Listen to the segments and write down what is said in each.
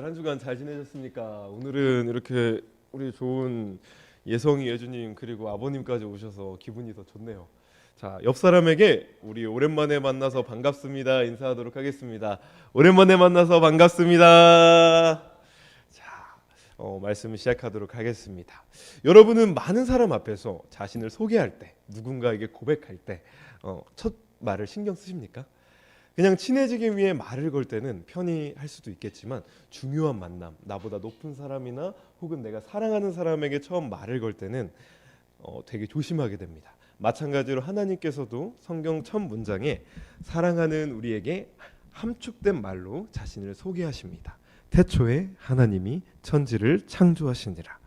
한 주간 잘 지내셨습니까? 오늘은 이렇게 우리 좋은 예성이 예주님 그리고 아버님까지 오셔서 기분이 더 좋네요. 자, 옆 사람에게 우리 오랜만에 만나서 반갑습니다 인사하도록 하겠습니다. 오랜만에 만나서 반갑습니다. 자, 말씀을 시작하도록 하겠습니다. 여러분은 많은 사람 앞에서 자신을 소개할 때, 누군가에게 고백할 때 첫 말을 신경 쓰십니까? 그냥 친해지기 위해 말을 걸 때는 편히 할 수도 있겠지만 중요한 만남, 나보다 높은 사람이나 혹은 내가 사랑하는 사람에게 처음 말을 걸 때는 되게 조심하게 됩니다. 마찬가지로 하나님께서도 성경 첫 문장에 사랑하는 우리에게 함축된 말로 자신을 소개하십니다. 태초에 하나님이 천지를 창조하시니라.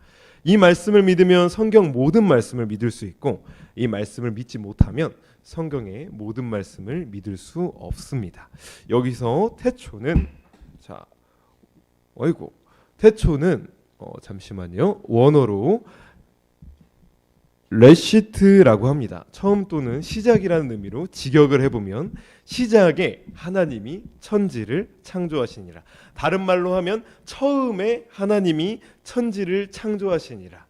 이 말씀을 믿으면 성경 모든 말씀을 믿을 수 있고, 이 말씀을 믿지 못하면 성경의 모든 말씀을 믿을 수 없습니다. 여기서 태초는 태초는 잠시만요. 원어로 레시트라고 합니다. 처음 또는 시작이라는 의미로 직역을 해보면 시작에 하나님이 천지를 창조하시니라. 다른 말로 하면 처음에 하나님이 천지를 창조하시니라.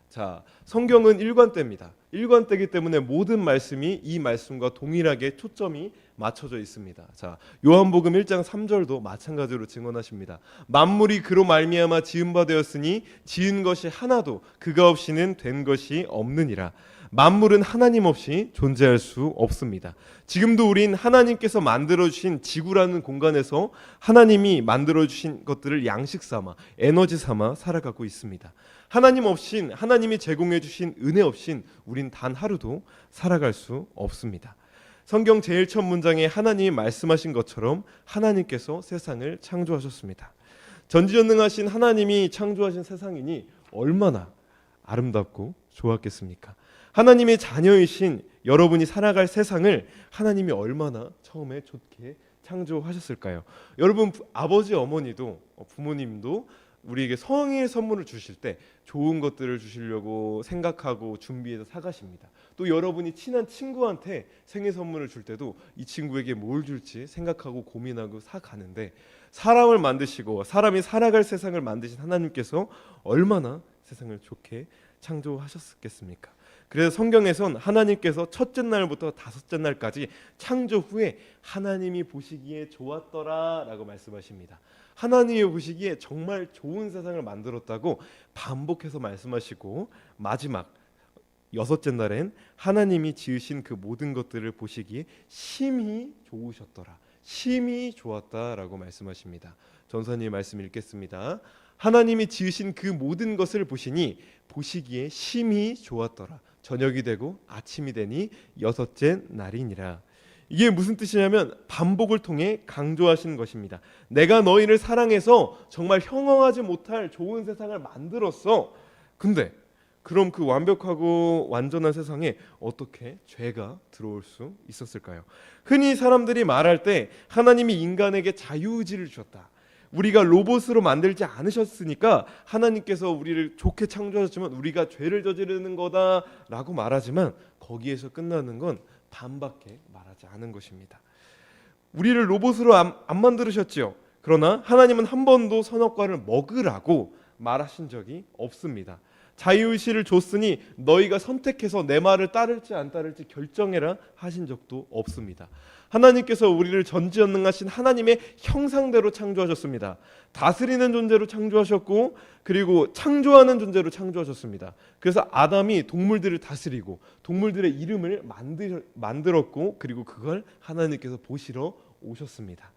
자, 성경은 일관되입니다. 일관되기 때문에 모든 말씀이 이 말씀과 동일하게 초점이 맞춰져 있습니다. 자, 요한복음 1장 3절도 마찬가지로 증언하십니다. 만물이 그로 말미암아 지은 바 되었으니 지은 것이 하나도 그가 없이는 된 것이 없느니라. 만물은 하나님 없이 존재할 수 없습니다. 지금도 우린 하나님께서 만들어주신 지구라는 공간에서 하나님이 만들어주신 것들을 양식 삼아 에너지 삼아 살아가고 있습니다. 하나님 없인, 하나님이 제공해 주신 은혜 없인 우린 단 하루도 살아갈 수 없습니다. 성경 제일 첫 문장에 하나님이 말씀하신 것처럼 하나님께서 세상을 창조하셨습니다. 전지전능하신 하나님이 창조하신 세상이니 얼마나 아름답고 좋았겠습니까? 하나님의 자녀이신 여러분이 살아갈 세상을 하나님이 얼마나 처음에 좋게 창조하셨을까요? 여러분, 아버지 어머니도 부모님도 우리에게 성의 선물을 주실 때 좋은 것들을 주시려고 생각하고 준비해서 사가십니다. 또 여러분이 친한 친구한테 생일 선물을 줄 때도 이 친구에게 뭘 줄지 생각하고 고민하고 사가는데, 사람을 만드시고 사람이 살아갈 세상을 만드신 하나님께서 얼마나 세상을 좋게 창조하셨겠습니까? 그래서 성경에선 하나님께서 첫째 날부터 다섯째 날까지 창조 후에 하나님이 보시기에 좋았더라 라고 말씀하십니다. 하나님이 보시기에 정말 좋은 세상을 만들었다고 반복해서 말씀하시고, 마지막 여섯째 날엔 하나님이 지으신 그 모든 것들을 보시기에 심히 좋으셨더라, 심히 좋았다라고 말씀하십니다. 전사님 말씀 읽겠습니다. 하나님이 지으신 그 모든 것을 보시니 보시기에 심히 좋았더라. 저녁이 되고 아침이 되니 여섯째 날이니라. 이게 무슨 뜻이냐면 반복을 통해 강조하시는 것입니다. 내가 너희를 사랑해서 정말 형용하지 못할 좋은 세상을 만들었어. 근데 그럼 그 완벽하고 완전한 세상에 어떻게 죄가 들어올 수 있었을까요? 흔히 사람들이 말할 때 하나님이 인간에게 자유의지를 주셨다, 우리가 로봇으로 만들지 않으셨으니까 하나님께서 우리를 좋게 창조하셨지만 우리가 죄를 저지르는 거다라고 말하지만 거기에서 끝나는 건 반밖에 말하지 않은 것입니다. 우리를 로봇으로 안 만들으셨지요. 그러나 하나님은 한 번도 선악과를 먹으라고 말하신 적이 없습니다. 자유의식을 줬으니 너희가 선택해서 내 말을 따를지 안 따를지 결정해라 하신 적도 없습니다. 하나님께서 우리를 전지전능하신 하나님의 형상대로 창조하셨습니다. 다스리는 존재로 창조하셨고, 그리고 창조하는 존재로 창조하셨습니다. 그래서 아담이 동물들을 다스리고 동물들의 이름을 만들었고, 그리고 그걸 하나님께서 보시러 오셨습니다.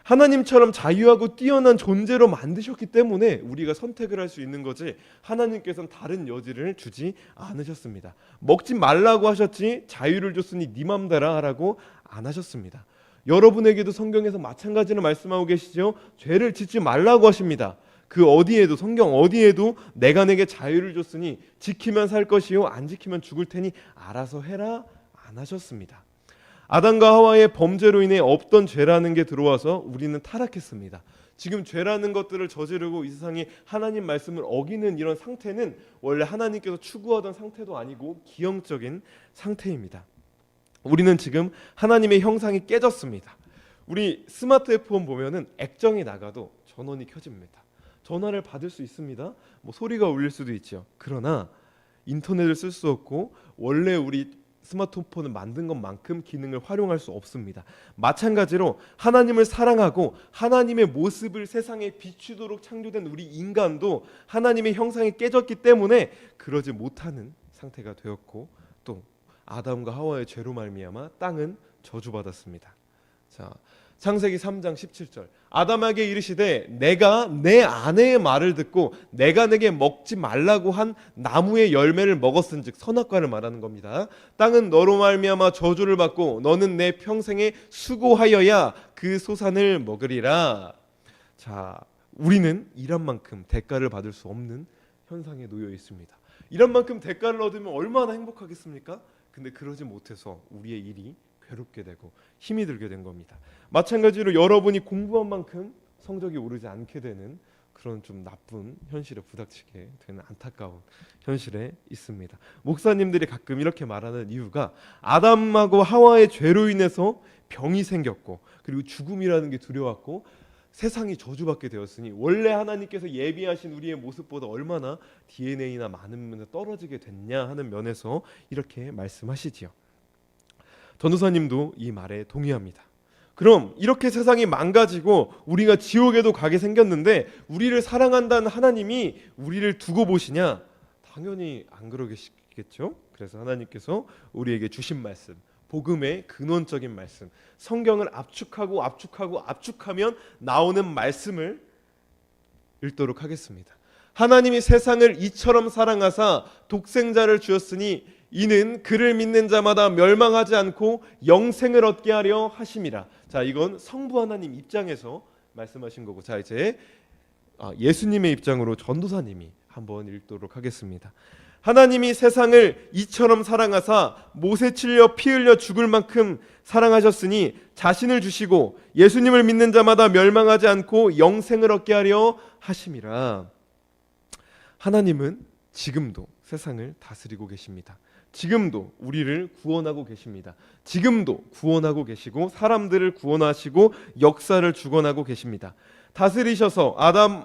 하나님처럼 자유하고 뛰어난 존재로 만드셨기 때문에 우리가 선택을 할 수 있는 거지, 하나님께서는 다른 여지를 주지 않으셨습니다. 먹지 말라고 하셨지 자유를 줬으니 네 맘대로 하라고 안 하셨습니다. 여러분에게도 성경에서 마찬가지로 말씀하고 계시죠. 죄를 짓지 말라고 하십니다. 그 어디에도, 성경 어디에도 내가 내게 자유를 줬으니 지키면 살 것이요 안 지키면 죽을 테니 알아서 해라 안 하셨습니다. 아담과 하와의 범죄로 인해 없던 죄라는 게 들어와서 우리는 타락했습니다. 지금 죄라는 것들을 저지르고 이 세상에 하나님 말씀을 어기는 이런 상태는 원래 하나님께서 추구하던 상태도 아니고 기형적인 상태입니다. 우리는 지금 하나님의 형상이 깨졌습니다. 우리 스마트폰 보면은 액정이 나가도 전원이 켜집니다. 전화를 받을 수 있습니다. 뭐 소리가 울릴 수도 있죠. 그러나 인터넷을 쓸 수 없고 원래 우리 스마트폰을 만든 것만큼 기능을 활용할 수 없습니다. 마찬가지로 하나님을 사랑하고 하나님의 모습을 세상에 비추도록 창조된 우리 인간도 하나님의 형상이 깨졌기 때문에 그러지 못하는 상태가 되었고, 또 아담과 하와의 죄로 말미암아 땅은 저주받았습니다. 자, 창세기 3장 17절. 아담에게 이르시되 내가 내 아내의 말을 듣고 내가 내게 먹지 말라고 한 나무의 열매를 먹었은즉, 선악과를 말하는 겁니다. 땅은 너로 말미암아 저주를 받고 너는 내 평생에 수고하여야 그 소산을 먹으리라. 자, 우리는 일한 만큼 대가를 받을 수 없는 현상에 놓여 있습니다. 일한 만큼 대가를 얻으면 얼마나 행복하겠습니까? 근데 그러지 못해서 우리의 일이 괴롭게 되고 힘이 들게 된 겁니다. 마찬가지로 여러분이 공부한 만큼 성적이 오르지 않게 되는 그런 좀 나쁜 현실에 부닥치게 되는 안타까운 현실에 있습니다. 목사님들이 가끔 이렇게 말하는 이유가 아담하고 하와의 죄로 인해서 병이 생겼고, 그리고 죽음이라는 게 두려웠고, 세상이 저주받게 되었으니 원래 하나님께서 예비하신 우리의 모습보다 얼마나 DNA나 많은 면에서 떨어지게 됐냐 하는 면에서 이렇게 말씀하시지요. 전도사님도 이 말에 동의합니다. 그럼 이렇게 세상이 망가지고 우리가 지옥에도 가게 생겼는데 우리를 사랑한다는 하나님이 우리를 두고 보시냐? 당연히 안 그러겠죠. 그래서 하나님께서 우리에게 주신 말씀, 복음의 근원적인 말씀, 성경을 압축하면 나오는 말씀을 읽도록 하겠습니다. 하나님이 세상을 이처럼 사랑하사 독생자를 주었으니 이는 그를 믿는 자마다 멸망하지 않고 영생을 얻게 하려 하심이라. 자, 이건 성부 하나님 입장에서 말씀하신 거고, 자 이제 예수님의 입장으로 전도사님이 한번 읽도록 하겠습니다. 하나님이 세상을 이처럼 사랑하사 못에 찔려 피 흘려 죽을 만큼 사랑하셨으니 자신을 주시고 예수님을 믿는 자마다 멸망하지 않고 영생을 얻게 하려 하심이라. 하나님은 지금도 세상을 다스리고 계십니다. 지금도 우리를 구원하고 계십니다. 지금도 구원하고 계시고 사람들을 구원하시고 역사를 주관하고 계십니다. 다스리셔서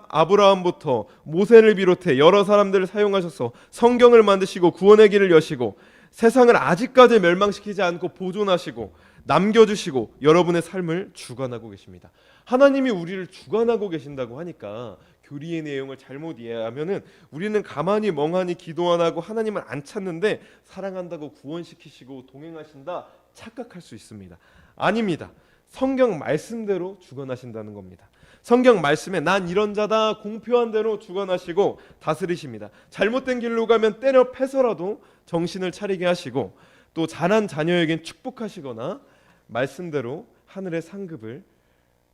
아브라함부터 모세를 비롯해 여러 사람들을 사용하셔서 성경을 만드시고 구원의 길을 여시고 세상을 아직까지 멸망시키지 않고 보존하시고 남겨주시고 여러분의 삶을 주관하고 계십니다. 하나님이 우리를 주관하고 계신다고 하니까 교리의 내용을 잘못 이해하면은 우리는 가만히 멍하니 기도 안 하고 하나님을 안 찾는데 사랑한다고 구원시키시고 동행하신다 착각할 수 있습니다. 아닙니다. 성경 말씀대로 주관하신다는 겁니다. 성경 말씀에 난 이런 자다 공표한 대로 주관하시고 다스리십니다. 잘못된 길로 가면 때려 패서라도 정신을 차리게 하시고, 또 자란 자녀에겐 축복하시거나 말씀대로 하늘의 상급을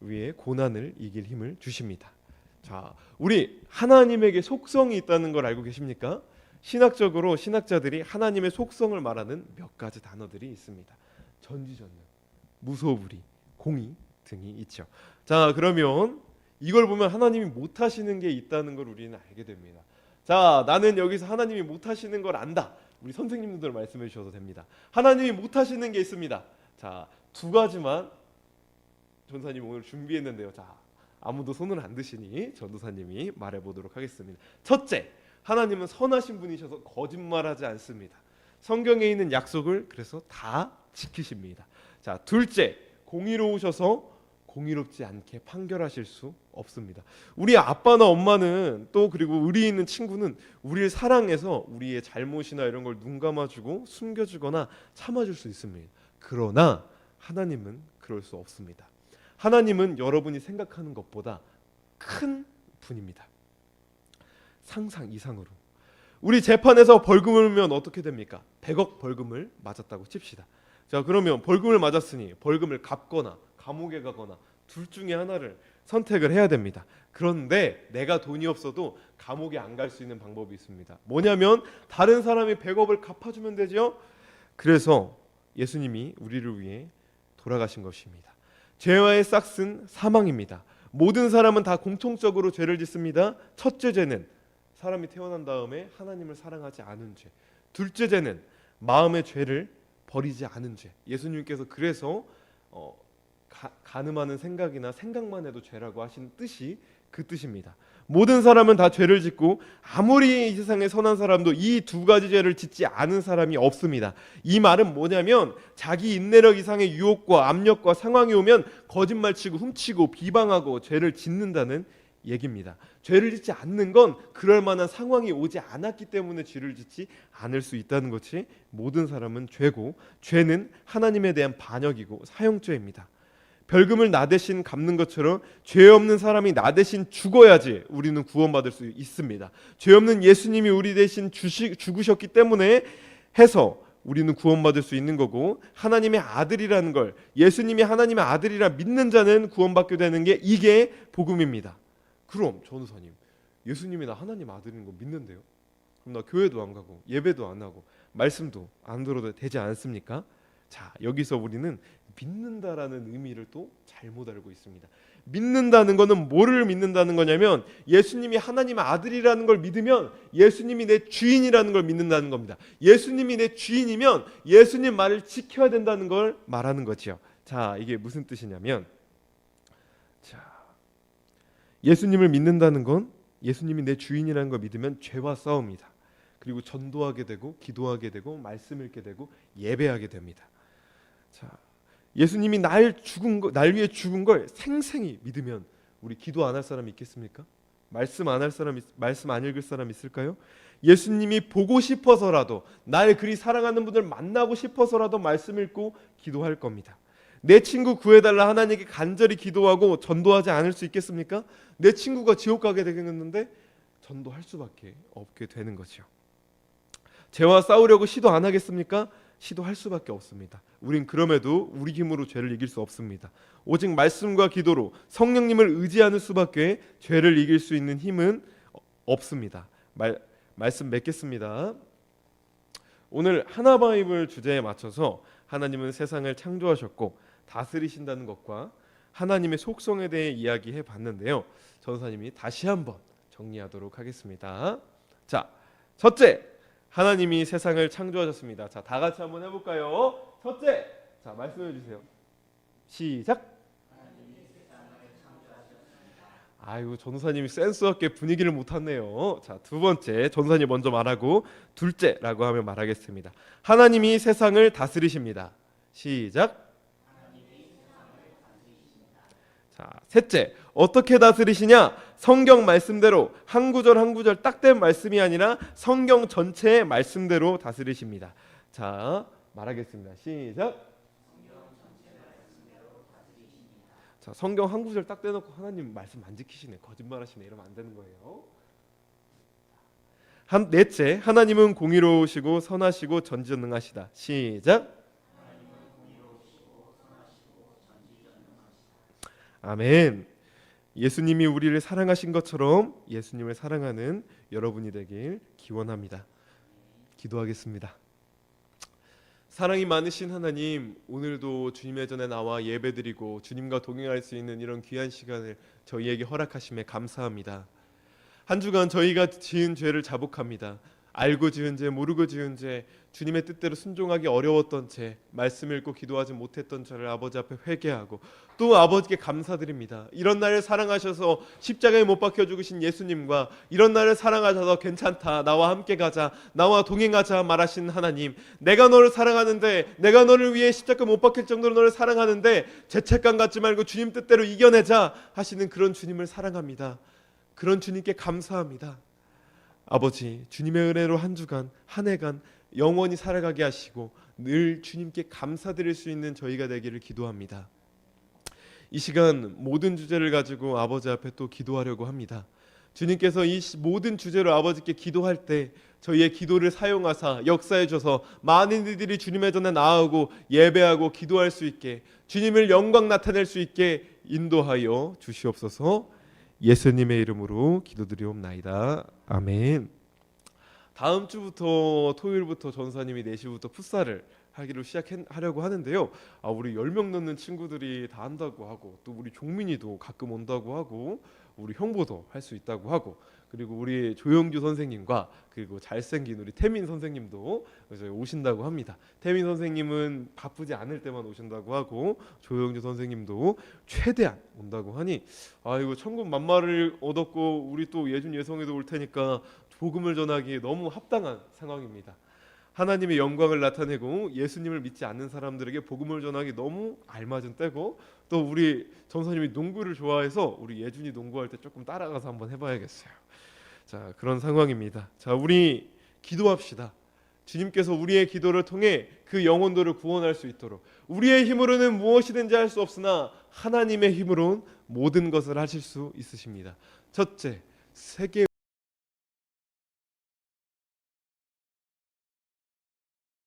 위해 고난을 이길 힘을 주십니다. 자, 우리 하나님에게 속성이 있다는 걸 알고 계십니까? 신학적으로 신학자들이 하나님의 속성을 말하는 몇 가지 단어들이 있습니다. 전지전능, 무소불위, 공의 등이 있죠. 자, 그러면 이걸 보면 하나님이 못하시는 게 있다는 걸 우리는 알게 됩니다. 자, 나는 여기서 하나님이 못하시는 걸 안다. 우리 선생님들 말씀해 주셔도 됩니다. 하나님이 못하시는 게 있습니다. 자, 두 가지만 전도사님 오늘 준비했는데요. 자, 아무도 손을 안 드시니 전도사님이 말해보도록 하겠습니다. 첫째, 하나님은 선하신 분이셔서 거짓말하지 않습니다. 성경에 있는 약속을 그래서 다 지키십니다. 자, 둘째, 공의로우셔서 공의롭지 않게 판결하실 수 없습니다. 우리 아빠나 엄마는 또 그리고 의리 있는 친구는 우리를 사랑해서 우리의 잘못이나 이런 걸 눈 감아주고 숨겨주거나 참아줄 수 있습니다. 그러나 하나님은 그럴 수 없습니다. 하나님은 여러분이 생각하는 것보다 큰 분입니다. 상상 이상으로. 우리 재판에서 벌금을 물면 어떻게 됩니까? 100억 벌금을 맞았다고 칩시다. 자, 그러면 벌금을 맞았으니 벌금을 갚거나 감옥에 가거나 둘 중에 하나를 선택을 해야 됩니다. 그런데 내가 돈이 없어도 감옥에 안 갈 수 있는 방법이 있습니다. 뭐냐면 다른 사람이 100억을 갚아주면 되죠. 그래서 예수님이 우리를 위해 돌아가신 것입니다. 죄와의 싹은 사망입니다. 모든 사람은 다 공통적으로 죄를 짓습니다. 첫째 죄는 사람이 태어난 다음에 하나님을 사랑하지 않은 죄. 둘째 죄는 마음의 죄를 버리지 않은 죄. 예수님께서 그래서 가늠하는 생각이나 생각만 해도 죄라고 하신 뜻이 그 뜻입니다. 모든 사람은 다 죄를 짓고 아무리 이 세상에 선한 사람도 이 두 가지 죄를 짓지 않은 사람이 없습니다. 이 말은 뭐냐면 자기 인내력 이상의 유혹과 압력과 상황이 오면 거짓말치고 훔치고 비방하고 죄를 짓는다는 얘기입니다. 죄를 짓지 않는 건 그럴 만한 상황이 오지 않았기 때문에 죄를 짓지 않을 수 있다는 것이 모든 사람은 죄고, 죄는 하나님에 대한 반역이고 사형죄입니다. 벌금을 나 대신 갚는 것처럼 죄 없는 사람이 나 대신 죽어야지 우리는 구원받을 수 있습니다. 죄 없는 예수님이 우리 대신 죽으셨기 때문에 해서 우리는 구원받을 수 있는 거고, 하나님의 아들이라는 걸, 예수님이 하나님의 아들이라 믿는 자는 구원받게 되는 게 이게 복음입니다. 그럼 전우사님, 예수님이 나 하나님 아들인 거 믿는데요? 그럼 나 교회도 안 가고 예배도 안 하고 말씀도 안 들어도 되지 않습니까? 자, 여기서 우리는 믿는다라는 의미를 또 잘못 알고 있습니다. 믿는다는 거는 뭐를 믿는다는 거냐면 예수님이 하나님의 아들이라는 걸 믿으면 예수님이 내 주인이라는 걸 믿는다는 겁니다. 예수님이 내 주인이면 예수님 말을 지켜야 된다는 걸 말하는 거지요. 자, 이게 무슨 뜻이냐면, 자, 예수님을 믿는다는 건 예수님이 내 주인이라는 걸 믿으면 죄와 싸웁니다. 그리고 전도하게 되고 기도하게 되고 말씀 읽게 되고 예배하게 됩니다. 자, 예수님이 날 위해 죽은 걸 생생히 믿으면 우리 기도 안 할 사람 있겠습니까? 말씀 안 할 사람, 말씀 안 읽을 사람 있을까요? 예수님이 보고 싶어서라도, 날 그리 사랑하는 분들 만나고 싶어서라도 말씀 읽고 기도할 겁니다. 내 친구 구해달라 하나님께 간절히 기도하고 전도하지 않을 수 있겠습니까? 내 친구가 지옥 가게 되겠는데 전도할 수밖에 없게 되는 거죠. 죄와 싸우려고 시도 안 하겠습니까? 시도할 수밖에 없습니다. 우린 그럼에도 우리 힘으로 죄를 이길 수 없습니다. 오직 말씀과 기도로 성령님을 의지하는 수밖에 죄를 이길 수 있는 힘은 없습니다. 말씀 맺겠습니다. 오늘 하나바이블 주제에 맞춰서 하나님은 세상을 창조하셨고 다스리신다는 것과 하나님의 속성에 대해 이야기해 봤는데요. 전사님이 다시 한번 정리하도록 하겠습니다. 자, 첫째, 하나님이 세상을 창조하셨습니다. 자, 다 같이 한번 해볼까요? 첫째, 자, 말씀해 주세요. 시작. 아이고, 전사님이 센스 없게 분위기를 못 탔네요. 자, 두 번째, 전사님 먼저 말하고 둘째라고 하면 말하겠습니다. 하나님이 세상을 다스리십니다. 시작. 자, 셋째, 어떻게 다스리시냐? 성경 말씀대로 한 구절 한 구절 딱 된 말씀이 아니라 성경 전체의 말씀대로 다스리십니다. 자, 말하겠습니다. 시작. 자, 성경 한 구절 딱 떼놓고 하나님 말씀 안 지키시네, 거짓말하시네, 이러면 안 되는 거예요. 넷째, 하나님은 공의로우시고 선하시고 전지전능하시다. 시작. 아멘. 예수님이 우리를 사랑하신 것처럼 예수님을 사랑하는 여러분이 되길 기원합니다. 기도하겠습니다. 사랑이 많으신 하나님, 오늘도 주님의 전에 나와 예배드리고 주님과 동행할 수 있는 이런 귀한 시간을 저희에게 허락하심에 감사합니다. 한 주간 저희가 지은 죄를 자복합니다. 알고 지은 죄, 모르고 지은 죄, 주님의 뜻대로 순종하기 어려웠던 죄, 말씀 읽고 기도하지 못했던 죄를 아버지 앞에 회개하고 또 아버지께 감사드립니다. 이런 나를 사랑하셔서 십자가에 못 박혀 죽으신 예수님과 이런 나를 사랑하셔서 괜찮다, 나와 함께 가자, 나와 동행하자 말하신 하나님, 내가 너를 사랑하는데, 내가 너를 위해 십자가 못 박힐 정도로 너를 사랑하는데 죄책감 갖지 말고 주님 뜻대로 이겨내자 하시는 그런 주님을 사랑합니다. 그런 주님께 감사합니다. 아버지, 주님의 은혜로 한 주간, 한 해간 영원히 살아가게 하시고 늘 주님께 감사드릴 수 있는 저희가 되기를 기도합니다. 이 시간 모든 주제를 가지고 아버지 앞에 또 기도하려고 합니다. 주님께서 이 모든 주제로 아버지께 기도할 때 저희의 기도를 사용하사 역사해 줘서 많은 이들이 주님의 전에 나아오고 예배하고 기도할 수 있게, 주님을 영광 나타낼 수 있게 인도하여 주시옵소서. 예수님의 이름으로 기도드리옵나이다. 아멘. 다음 주부터 토요일부터 전사님이 4시부터 풋살을 하기로 시작하려고 하는데요. 우리 10명 넘는 친구들이 다 한다고 하고 또 우리 종민이도 가끔 온다고 하고 우리 홍보도 할 수 있다고 하고, 그리고 우리 조영주 선생님과 그리고 잘생긴 우리 태민 선생님도 저희 오신다고 합니다. 태민 선생님은 바쁘지 않을 때만 오신다고 하고 조영주 선생님도 최대한 온다고 하니 아이고 천군 만마를 얻었고 우리 또 예준 예성에도 올 테니까 복음을 전하기에 너무 합당한 상황입니다. 하나님의 영광을 나타내고 예수님을 믿지 않는 사람들에게 복음을 전하기 너무 알맞은 때고, 또 우리 전사님이 농구를 좋아해서 우리 예준이 농구할 때 조금 따라가서 한번 해봐야겠어요. 자, 그런 상황입니다. 자, 우리 기도합시다. 주님께서 우리의 기도를 통해 그 영혼들을 구원할 수 있도록. 우리의 힘으로는 무엇이든지 할 수 없으나 하나님의 힘으로는 모든 것을 하실 수 있으십니다. 첫째, 세계